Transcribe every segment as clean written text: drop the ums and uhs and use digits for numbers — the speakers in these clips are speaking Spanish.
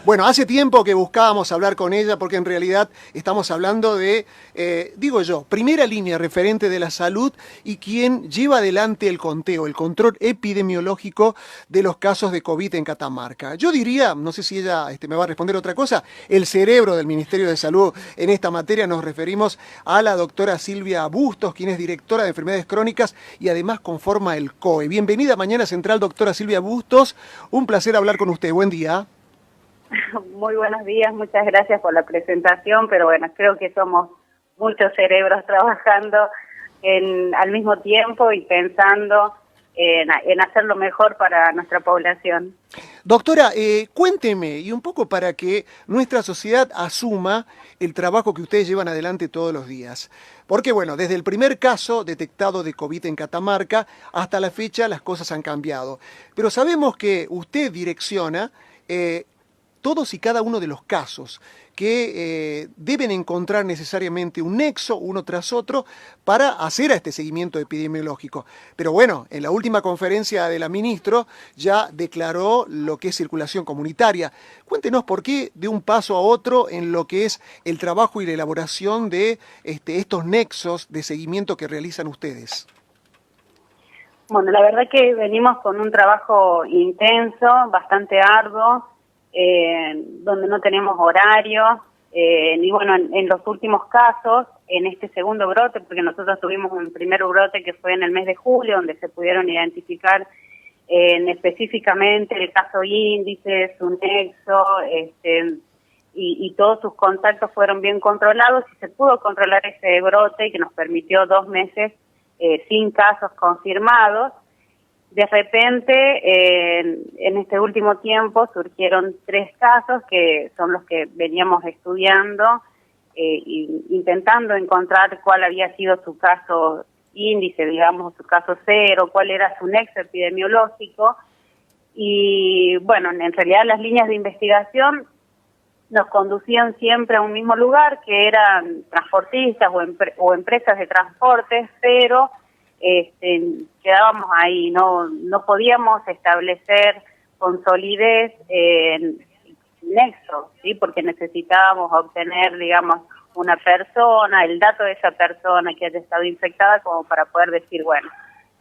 Bueno, hace tiempo que buscábamos hablar con ella porque en realidad estamos hablando de, digo yo, primera línea referente de la salud y quien lleva adelante el conteo, el control epidemiológico de los casos de COVID en Catamarca. Yo diría, no sé si ella me va a responder otra cosa, el cerebro del Ministerio de Salud en esta materia. Nos referimos a la doctora Silvia Bustos, quien es directora de enfermedades crónicas y además conforma el COE. Bienvenida a Mañana Central, doctora Silvia Bustos. Un placer hablar con usted. Buen día. Muy buenos días, muchas gracias por la presentación, pero bueno, creo que somos muchos cerebros trabajando al mismo tiempo y pensando en hacer lo mejor para nuestra población. Doctora, cuénteme, y un poco para que nuestra sociedad asuma el trabajo que ustedes llevan adelante todos los días. Porque bueno, desde el primer caso detectado de COVID en Catamarca hasta la fecha las cosas han cambiado. Pero sabemos que usted direcciona todos y cada uno de los casos que deben encontrar necesariamente un nexo uno tras otro para hacer a este seguimiento epidemiológico. Pero bueno, en la última conferencia de la ministra ya declaró lo que es circulación comunitaria. Cuéntenos por qué de un paso a otro en lo que es el trabajo y la elaboración de estos nexos de seguimiento que realizan ustedes. Bueno, la verdad que venimos con un trabajo intenso, bastante arduo, donde no tenemos horario, y bueno, en los últimos casos, en este segundo brote, porque nosotros tuvimos un primer brote que fue en el mes de julio, donde se pudieron identificar específicamente el caso índice, su nexo, y todos sus contactos fueron bien controlados y se pudo controlar ese brote que nos permitió 2 meses sin casos confirmados. De repente, en este último tiempo surgieron 3 casos que son los que veníamos estudiando, intentando encontrar cuál había sido su caso índice, digamos, su caso cero, cuál era su nexo epidemiológico. Y bueno, en realidad las líneas de investigación nos conducían siempre a un mismo lugar, que eran transportistas o empresas de transportes, pero quedábamos ahí, no podíamos establecer con solidez nexo, ¿sí? Porque necesitábamos obtener, digamos, una persona, el dato de esa persona que haya estado infectada, como para poder decir, bueno,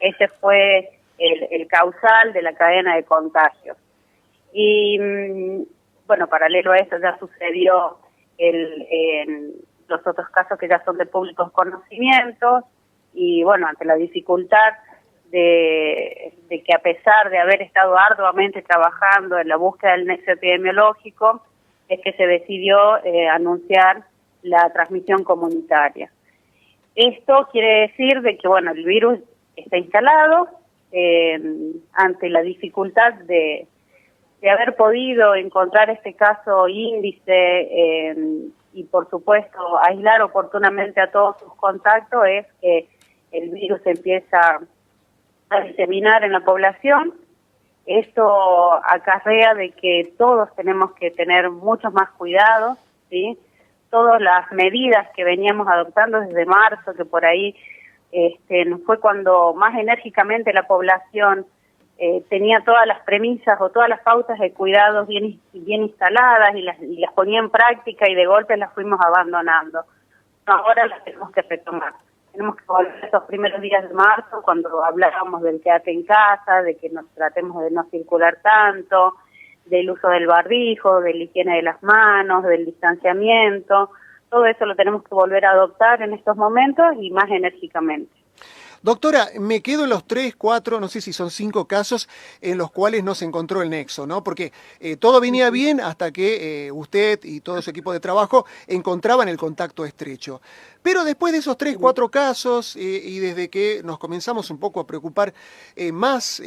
ese fue el causal de la cadena de contagios. Y bueno, paralelo a eso ya sucedió en los otros casos que ya son de públicos conocimientos. Y bueno, ante la dificultad de que a pesar de haber estado arduamente trabajando en la búsqueda del nexo epidemiológico, es que se decidió anunciar la transmisión comunitaria. Esto quiere decir de que bueno, el virus está instalado, ante la dificultad de haber podido encontrar este caso índice y por supuesto aislar oportunamente a todos sus contactos, es que el virus empieza a diseminar en la población. Esto acarrea de que todos tenemos que tener muchos más cuidados, ¿sí? Todas las medidas que veníamos adoptando desde marzo, que por ahí fue cuando más enérgicamente la población tenía todas las premisas o todas las pautas de cuidados bien instaladas y las ponía en práctica, y de golpe las fuimos abandonando. Ahora las tenemos que retomar. Tenemos que volver a esos primeros días de marzo, cuando hablábamos del quédate en casa, de que nos tratemos de no circular tanto, del uso del barbijo, de la higiene de las manos, del distanciamiento. Todo eso lo tenemos que volver a adoptar en estos momentos y más enérgicamente. Doctora, me quedo en los 3, 4, no sé si son 5 casos en los cuales no se encontró el nexo, ¿no? Porque todo venía bien hasta que usted y todo su equipo de trabajo encontraban el contacto estrecho. Pero después de esos 3, 4 casos y desde que nos comenzamos un poco a preocupar más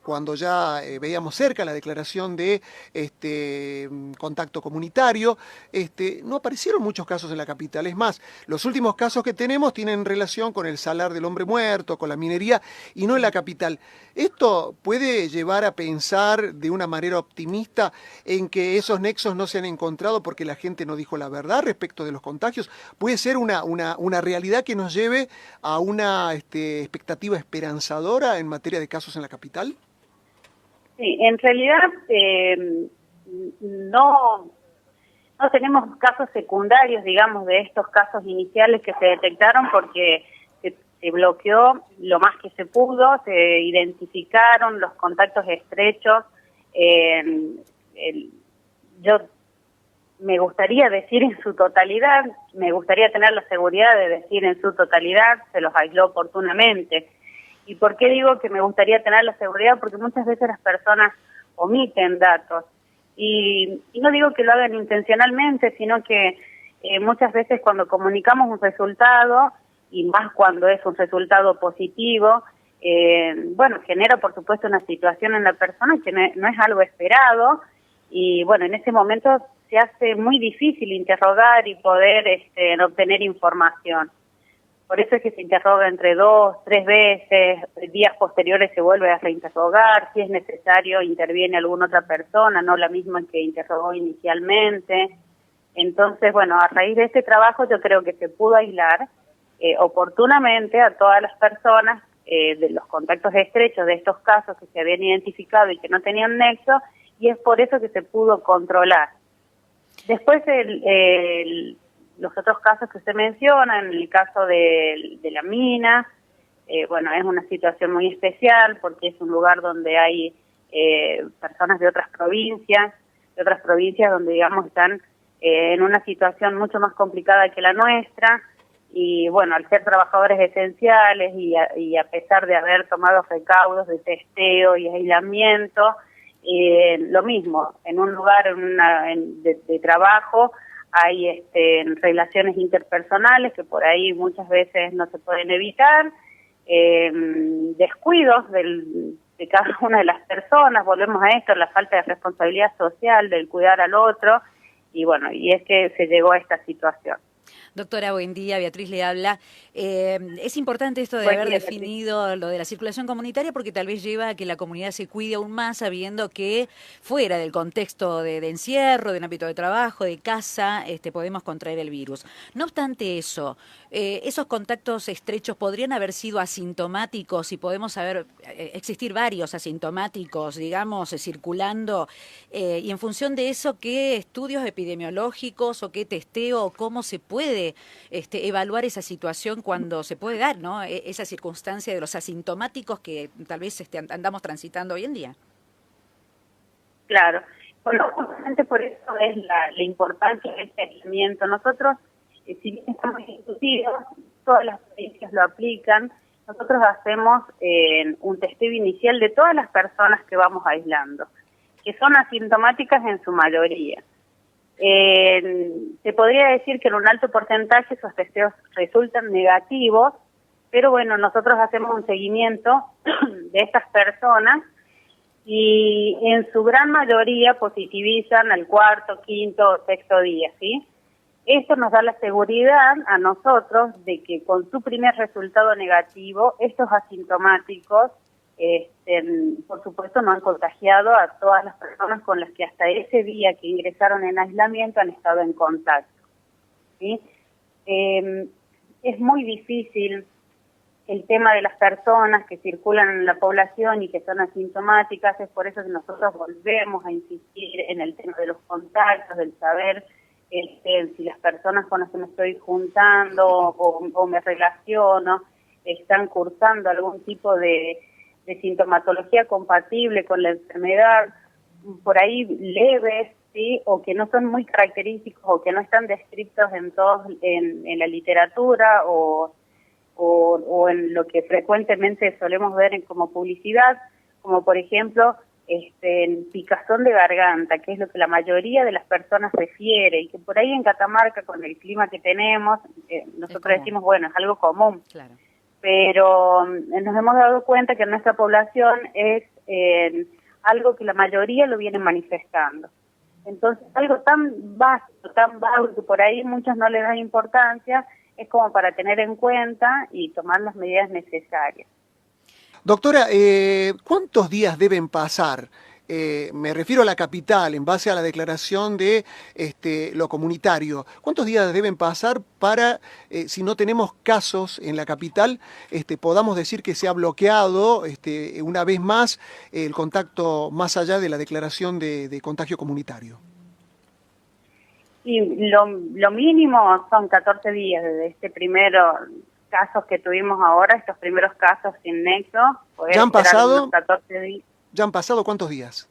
cuando ya veíamos cerca la declaración de contacto comunitario, no aparecieron muchos casos en la capital. Es más, los últimos casos que tenemos tienen relación con el salar del hombre muerto, con la minería y no en la capital. ¿Esto puede llevar a pensar de una manera optimista en que esos nexos no se han encontrado porque la gente no dijo la verdad respecto de los contagios? ¿Puede ser una realidad que nos lleve a una expectativa esperanzadora en materia de casos en la capital? Sí, en realidad no tenemos casos secundarios, digamos, de estos casos iniciales que se detectaron porque se bloqueó lo más que se pudo, se identificaron los contactos estrechos. Yo me gustaría decir en su totalidad, me gustaría tener la seguridad de decir en su totalidad, se los aisló oportunamente. ¿Y por qué digo que me gustaría tener la seguridad? Porque muchas veces las personas omiten datos. Y no digo que lo hagan intencionalmente, sino que muchas veces cuando comunicamos un resultado, y más cuando es un resultado positivo, bueno, genera por supuesto una situación en la persona que no es algo esperado, y bueno, en ese momento se hace muy difícil interrogar y poder obtener información. Por eso es que se interroga entre 2, 3 veces, días posteriores se vuelve a reinterrogar, si es necesario interviene alguna otra persona, no la misma que interrogó inicialmente. Entonces, bueno, a raíz de este trabajo yo creo que se pudo aislar oportunamente a todas las personas de los contactos estrechos de estos casos que se habían identificado y que no tenían nexo, y es por eso que se pudo controlar. Después los otros casos que usted menciona, en el caso de la mina, bueno, es una situación muy especial porque es un lugar donde hay personas de otras provincias donde, digamos, están en una situación mucho más complicada que la nuestra, y bueno, al ser trabajadores esenciales y a pesar de haber tomado recaudos de testeo y aislamiento, lo mismo, en un lugar de trabajo hay relaciones interpersonales que por ahí muchas veces no se pueden evitar, descuidos de cada una de las personas, volvemos a esto, la falta de responsabilidad social, del cuidar al otro, y bueno, y es que se llegó a esta situación. Doctora, buen día. Beatriz le habla. Es importante esto de haber definido lo de la circulación comunitaria porque tal vez lleva a que la comunidad se cuide aún más sabiendo que fuera del contexto de encierro, de un ámbito de trabajo, de casa, podemos contraer el virus. No obstante eso, esos contactos estrechos podrían haber sido asintomáticos y podemos existir varios asintomáticos, digamos, circulando, y en función de eso, ¿qué estudios epidemiológicos o qué testeo o cómo se puede evaluar esa situación cuando se puede dar, ¿no? Esa circunstancia de los asintomáticos que tal vez andamos transitando hoy en día? Claro. Bueno, justamente por eso es la importancia de este aislamiento. Nosotros, si bien estamos instituidos, todas las provincias lo aplican, nosotros hacemos un testeo inicial de todas las personas que vamos aislando, que son asintomáticas en su mayoría. Se podría decir que en un alto porcentaje esos testeos resultan negativos, pero bueno, nosotros hacemos un seguimiento de estas personas y en su gran mayoría positivizan al cuarto, quinto o sexto día, ¿sí? Esto nos da la seguridad a nosotros de que con su primer resultado negativo, estos asintomáticos por supuesto no han contagiado a todas las personas con las que hasta ese día que ingresaron en aislamiento han estado en contacto, ¿sí? Es muy difícil el tema de las personas que circulan en la población y que son asintomáticas, es por eso que nosotros volvemos a insistir en el tema de los contactos, del saber si las personas con las que me estoy juntando o me relaciono están cursando algún tipo de sintomatología compatible con la enfermedad, por ahí leves, ¿sí? O que no son muy característicos o que no están descritos en la literatura o en lo que frecuentemente solemos ver como publicidad, como por ejemplo el picazón de garganta, que es lo que la mayoría de las personas refiere, y que por ahí en Catamarca, con el clima que tenemos, nosotros decimos, bueno, es algo común. Claro. Pero nos hemos dado cuenta que en nuestra población es algo que la mayoría lo vienen manifestando. Entonces, algo tan básico, tan vago, que por ahí muchos no le dan importancia, es como para tener en cuenta y tomar las medidas necesarias. Doctora, ¿cuántos días deben pasar me refiero a la capital, en base a la declaración de lo comunitario. ¿Cuántos días deben pasar para, si no tenemos casos en la capital, podamos decir que se ha bloqueado una vez más el contacto más allá de la declaración de contagio comunitario? Y lo mínimo son 14 días desde este primero casos que tuvimos ahora, estos primeros casos sin nexo. ¿Ya han pasado? 14 días. ¿Ya han pasado cuántos días?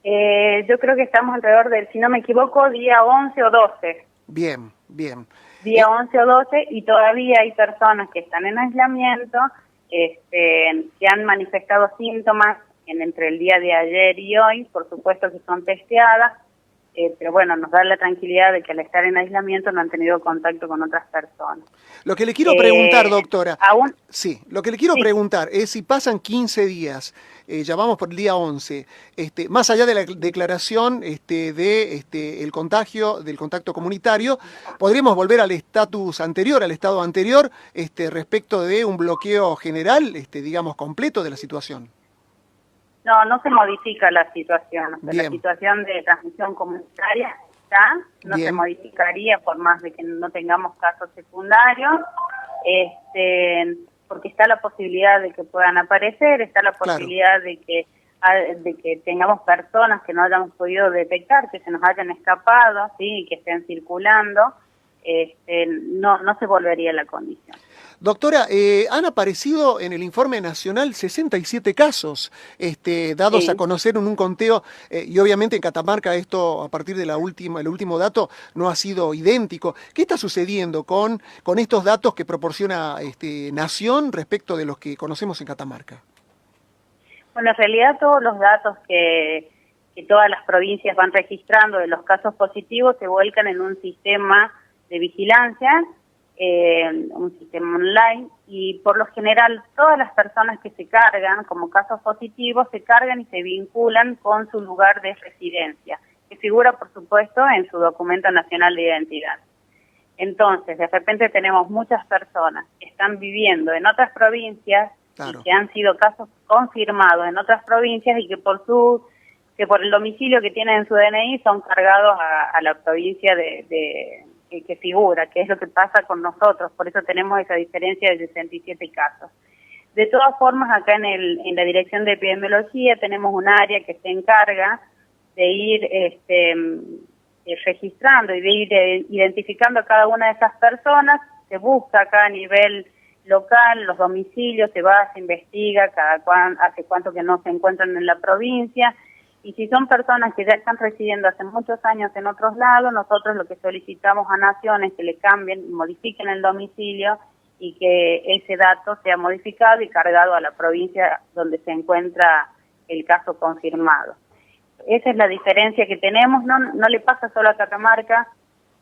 Yo creo que estamos alrededor del, si no me equivoco, día 11 o 12. Bien, bien. Día 11 o 12, y todavía hay personas que están en aislamiento, que han manifestado síntomas entre el día de ayer y hoy, por supuesto que son testeadas, pero bueno, nos da la tranquilidad de que al estar en aislamiento no han tenido contacto con otras personas. Lo que le quiero preguntar, doctora, sí, lo que le quiero preguntar es si pasan 15 días, ya vamos por el día 11, más allá de la declaración el contagio, del contacto comunitario, ¿podríamos volver al estatus anterior, al estado anterior, respecto de un bloqueo general, digamos, completo de la situación? No se modifica la situación. O sea, la situación de transmisión comunitaria está, no se modificaría por más de que no tengamos casos secundarios, porque está la posibilidad de que puedan aparecer, está la posibilidad de que tengamos personas que no hayamos podido detectar, que se nos hayan escapado, ¿sí? Y que estén circulando, no se volvería la condición. Doctora, han aparecido en el informe nacional 67 casos dados a conocer en un conteo, y obviamente en Catamarca esto, a partir de el último dato, no ha sido idéntico. ¿Qué está sucediendo con estos datos que proporciona Nación respecto de los que conocemos en Catamarca? Bueno, en realidad todos los datos que todas las provincias van registrando de los casos positivos se vuelcan en un sistema de vigilancia, un sistema online, y por lo general todas las personas que se cargan como casos positivos se cargan y se vinculan con su lugar de residencia, que figura por supuesto en su documento nacional de identidad. Entonces, de repente tenemos muchas personas que están viviendo en otras provincias y que han sido casos confirmados en otras provincias y que por el domicilio que tienen en su DNI son cargados a la provincia que figura, que es lo que pasa con nosotros, por eso tenemos esa diferencia de 67 casos. De todas formas, acá en la Dirección de Epidemiología tenemos un área que se encarga de ir registrando y de ir identificando a cada una de esas personas. Se busca acá a nivel local los domicilios, se va, se investiga hace cuánto que no se encuentran en la provincia. Y si son personas que ya están residiendo hace muchos años en otros lados, nosotros lo que solicitamos a Nación es que le cambien, modifiquen el domicilio y que ese dato sea modificado y cargado a la provincia donde se encuentra el caso confirmado. Esa es la diferencia que tenemos, no le pasa solo a Catamarca,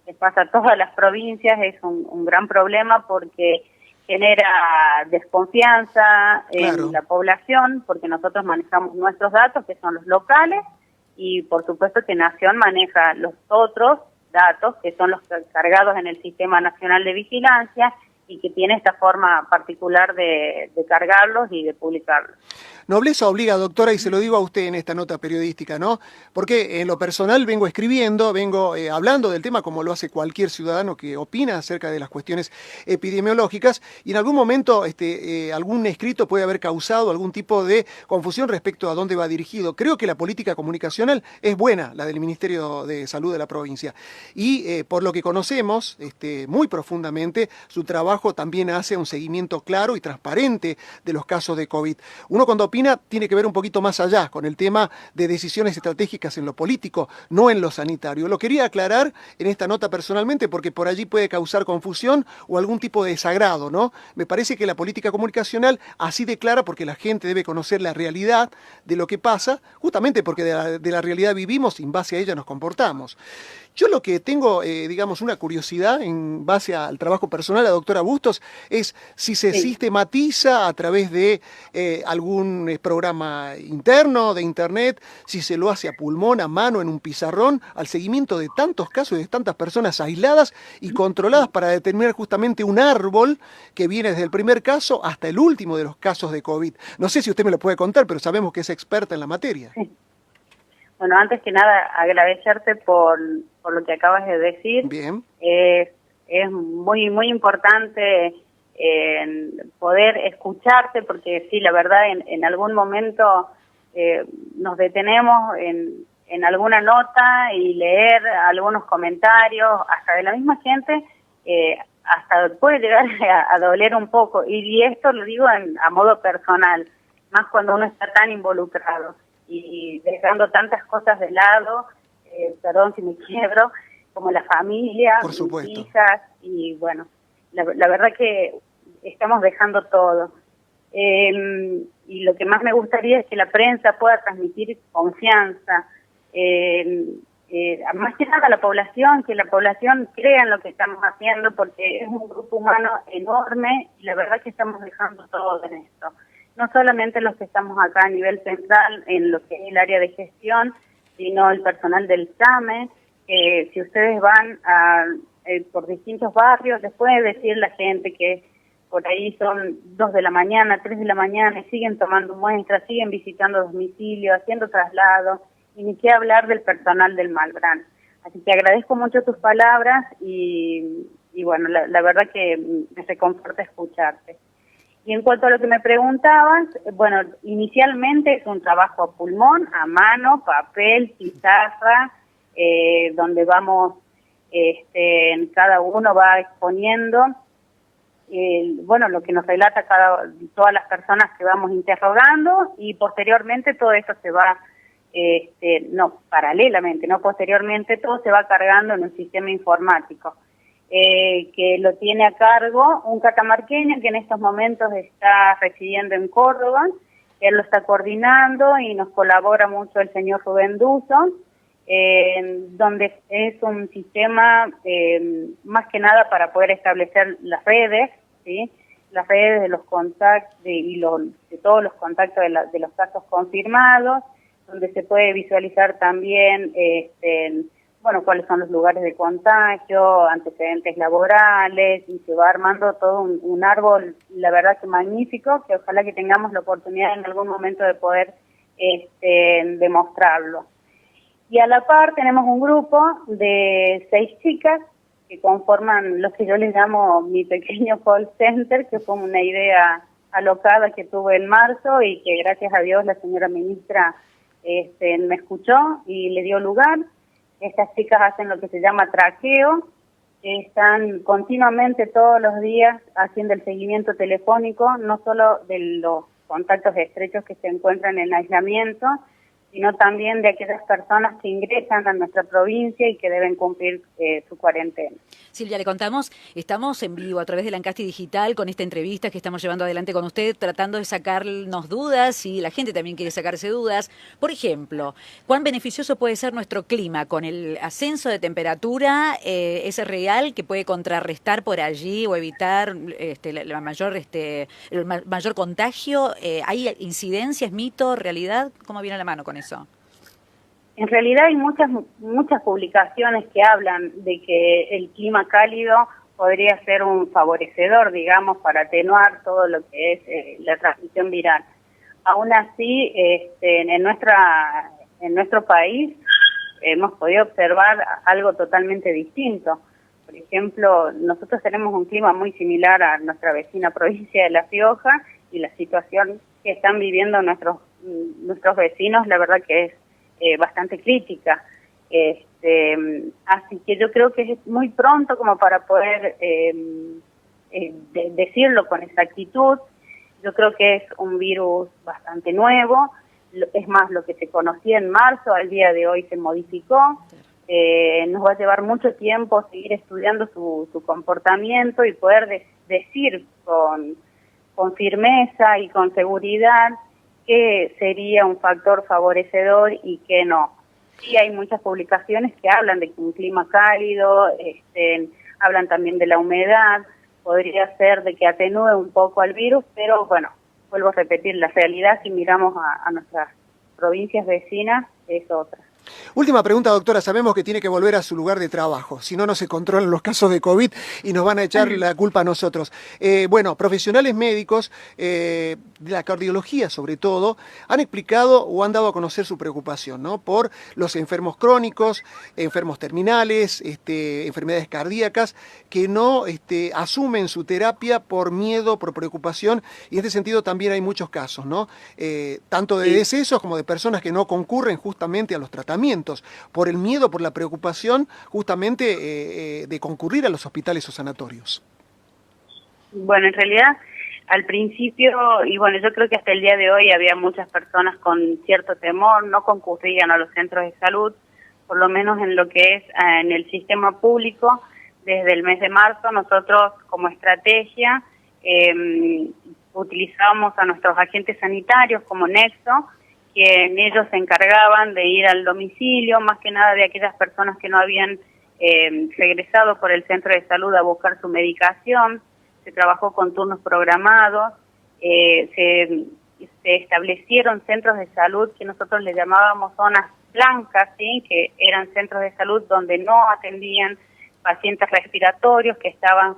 le pasa a todas las provincias, es un gran problema porque genera desconfianza en la población, porque nosotros manejamos nuestros datos, que son los locales, y por supuesto que Nación maneja los otros datos, que son los cargados en el Sistema Nacional de Vigilancia, y que tiene esta forma particular de cargarlos y de publicarlos. Nobleza obliga, doctora, y se lo digo a usted en esta nota periodística, ¿no? Porque en lo personal vengo escribiendo, vengo hablando del tema como lo hace cualquier ciudadano que opina acerca de las cuestiones epidemiológicas, y en algún momento algún escrito puede haber causado algún tipo de confusión respecto a dónde va dirigido. Creo que la política comunicacional es buena, la del Ministerio de Salud de la provincia, y por lo que conocemos muy profundamente, su trabajo también hace un seguimiento claro y transparente de los casos de COVID. Uno cuando opina tiene que ver un poquito más allá con el tema de decisiones estratégicas en lo político, no en lo sanitario. Lo quería aclarar en esta nota personalmente porque por allí puede causar confusión o algún tipo de desagrado, ¿no? Me parece que la política comunicacional así declara porque la gente debe conocer la realidad de lo que pasa, justamente porque de la realidad vivimos y en base a ella nos comportamos. Yo lo que tengo, digamos, una curiosidad en base al trabajo personal de la doctora Bustos es si se sistematiza a través de algún programa interno de internet, si se lo hace a pulmón, a mano, en un pizarrón, al seguimiento de tantos casos y de tantas personas aisladas y controladas para determinar justamente un árbol que viene desde el primer caso hasta el último de los casos de COVID. No sé si usted me lo puede contar, pero sabemos que es experta en la materia. Sí. Bueno, antes que nada, agradecerte por lo que acabas de decir. Bien. Es muy importante poder escucharte, porque sí, la verdad, en algún momento nos detenemos en alguna nota y leer algunos comentarios, hasta de la misma gente, hasta puede llegar a doler un poco. Y esto lo digo a modo personal, más cuando uno está tan involucrado y dejando tantas cosas de lado, perdón si me quiebro, como la familia, por supuesto, mis hijas, y bueno, la verdad que estamos dejando todo. Y lo que más me gustaría es que la prensa pueda transmitir confianza, más que nada a la población, que la población crea en lo que estamos haciendo, porque es un grupo humano enorme y la verdad que estamos dejando todo en esto. No solamente los que estamos acá a nivel central, en lo que es el área de gestión, sino el personal del SAME, que si ustedes van por distintos barrios, les puede decir la gente que por ahí son 2 de la mañana, 3 de la mañana, y siguen tomando muestras, siguen visitando domicilios, haciendo traslados, y ni qué hablar del personal del Malbrán. Así que agradezco mucho tus palabras y bueno, la verdad que me reconforta escucharte. Y en cuanto a lo que me preguntabas, bueno, inicialmente es un trabajo a pulmón, a mano, papel, pizarra, donde vamos, cada uno va exponiendo, bueno, lo que nos relata todas las personas que vamos interrogando, y posteriormente todo eso se va, paralelamente, no posteriormente, todo se va cargando en un sistema informático. Que lo tiene a cargo un catamarqueño que en estos momentos está residiendo en Córdoba. Él lo está coordinando y nos colabora mucho el señor Rubén Duso, donde es un sistema más que nada para poder establecer las redes, ¿sí? Las redes de los contactos de todos los contactos de los casos confirmados, donde se puede visualizar también bueno, cuáles son los lugares de contagio, antecedentes laborales, y se va armando todo un árbol, la verdad que magnífico, que ojalá que tengamos la oportunidad en algún momento de poder demostrarlo. Y a la par tenemos un grupo de 6 chicas que conforman lo que yo les llamo mi pequeño call center, que fue una idea alocada que tuve en marzo y que gracias a Dios la señora ministra me escuchó y le dio lugar. Estas chicas hacen lo que se llama traqueo, están continuamente todos los días haciendo el seguimiento telefónico, no solo de los contactos estrechos que se encuentran en aislamiento, sino también de aquellas personas que ingresan a nuestra provincia y que deben cumplir su cuarentena. Silvia, le contamos, estamos en vivo a través de Lancasti Digital con esta entrevista que estamos llevando adelante con usted, tratando de sacarnos dudas, y la gente también quiere sacarse dudas. Por ejemplo, ¿cuán beneficioso puede ser nuestro clima con el ascenso de temperatura? ¿Es real que puede contrarrestar por allí o evitar el mayor contagio? ¿Hay incidencias, mito, realidad? ¿Cómo viene a la mano con eso? En realidad hay muchas publicaciones que hablan de que el clima cálido podría ser un favorecedor, digamos, para atenuar todo lo que es la transmisión viral. Aún así, en nuestro país hemos podido observar algo totalmente distinto. Por ejemplo, nosotros tenemos un clima muy similar a nuestra vecina provincia de La Rioja, y la situación que están viviendo nuestros vecinos, la verdad que es bastante crítica. Así que yo creo que es muy pronto como para poder decirlo con exactitud. Yo creo que es un virus bastante nuevo, es más, lo que se conocía en marzo, al día de hoy se modificó. Nos va a llevar mucho tiempo seguir estudiando su comportamiento y poder decir con firmeza y con seguridad que sería un factor favorecedor y que no. Sí, hay muchas publicaciones que hablan de un clima cálido, hablan también de la humedad, podría ser de que atenúe un poco al virus, pero bueno, vuelvo a repetir, la realidad si miramos a nuestras provincias vecinas es otra. Última pregunta, doctora. Sabemos que tiene que volver a su lugar de trabajo, si no, no se controlan los casos de COVID y nos van a echar la culpa a nosotros. Bueno, profesionales médicos, de la cardiología sobre todo, han explicado o han dado a conocer su preocupación, ¿no?, por los enfermos crónicos, enfermos terminales, enfermedades cardíacas, que no asumen su terapia por miedo, por preocupación, y en este sentido también hay muchos casos, ¿no? Tanto de decesos como de personas que no concurren justamente a los tratamientos por el miedo, por la preocupación justamente de concurrir a los hospitales o sanatorios. Bueno, en realidad al principio, y bueno, yo creo que hasta el día de hoy había muchas personas con cierto temor, no concurrían a los centros de salud, por lo menos en lo que es en el sistema público. Desde el mes de marzo nosotros como estrategia utilizábamos a nuestros agentes sanitarios como nexo, que en ellos se encargaban de ir al domicilio, más que nada de aquellas personas que no habían regresado por el centro de salud a buscar su medicación. Se trabajó con turnos programados, se establecieron centros de salud que nosotros le llamábamos zonas blancas, ¿sí?, que eran centros de salud donde no atendían pacientes respiratorios, que estaban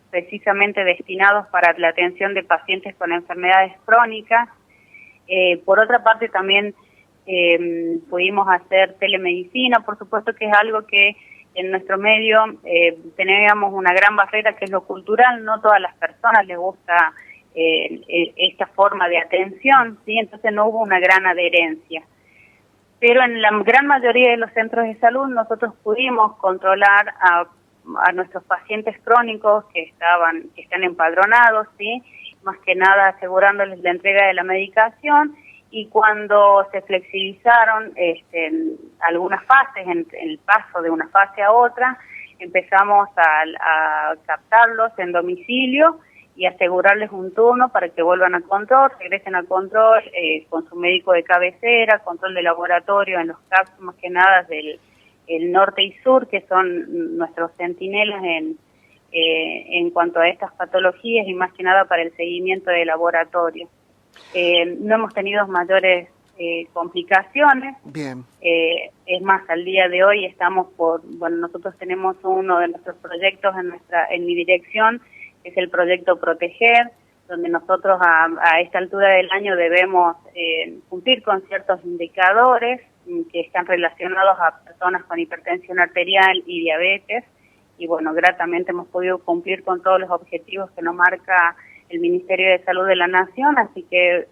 precisamente destinados para la atención de pacientes con enfermedades crónicas. Por otra parte también pudimos hacer telemedicina, por supuesto que es algo que en nuestro medio teníamos una gran barrera, que es lo cultural. No todas las personas les gusta esta forma de atención, ¿sí? Entonces no hubo una gran adherencia. Pero en la gran mayoría de los centros de salud nosotros pudimos controlar a nuestros pacientes crónicos que están empadronados, ¿sí?, más que nada asegurándoles la entrega de la medicación. Y cuando se flexibilizaron algunas fases, en el paso de una fase a otra, empezamos a captarlos en domicilio y asegurarles un turno para que vuelvan a control, regresen a control con su médico de cabecera, control de laboratorio en los CAPS más que nada del el norte y sur, que son nuestros centinelas en cuanto a estas patologías y más que nada para el seguimiento de laboratorio. No hemos tenido mayores complicaciones. Bien. Es más, al día de hoy estamos nosotros tenemos uno de nuestros proyectos en mi dirección, que es el proyecto Proteger, donde nosotros a esta altura del año debemos cumplir con ciertos indicadores que están relacionados a personas con hipertensión arterial y diabetes. Y bueno, gratamente hemos podido cumplir con todos los objetivos que nos marca el Ministerio de Salud de la Nación, así que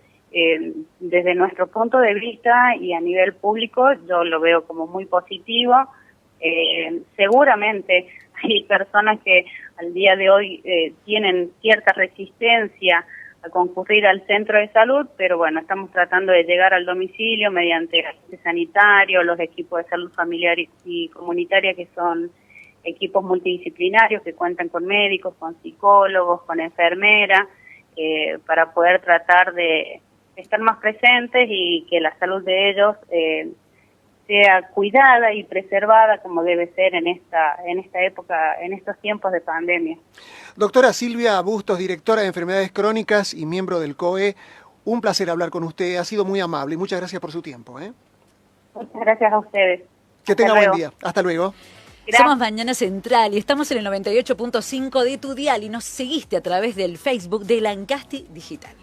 desde nuestro punto de vista y a nivel público yo lo veo como muy positivo. Seguramente hay personas que al día de hoy tienen cierta resistencia a concurrir al centro de salud, pero bueno, estamos tratando de llegar al domicilio mediante agentes sanitarios, los equipos de salud familiar y comunitaria, que son equipos multidisciplinarios que cuentan con médicos, con psicólogos, con enfermeras, para poder tratar de estar más presentes y que la salud de ellos sea cuidada y preservada como debe ser en esta época, en estos tiempos de pandemia. Doctora Silvia Bustos, directora de Enfermedades Crónicas y miembro del COE, un placer hablar con usted, ha sido muy amable y muchas gracias por su tiempo. Muchas gracias a ustedes. Que tenga buen día. Hasta luego. Gracias. Somos Mañana Central y estamos en el 98.5 de tu dial y nos seguiste a través del Facebook de Lancasti Digital.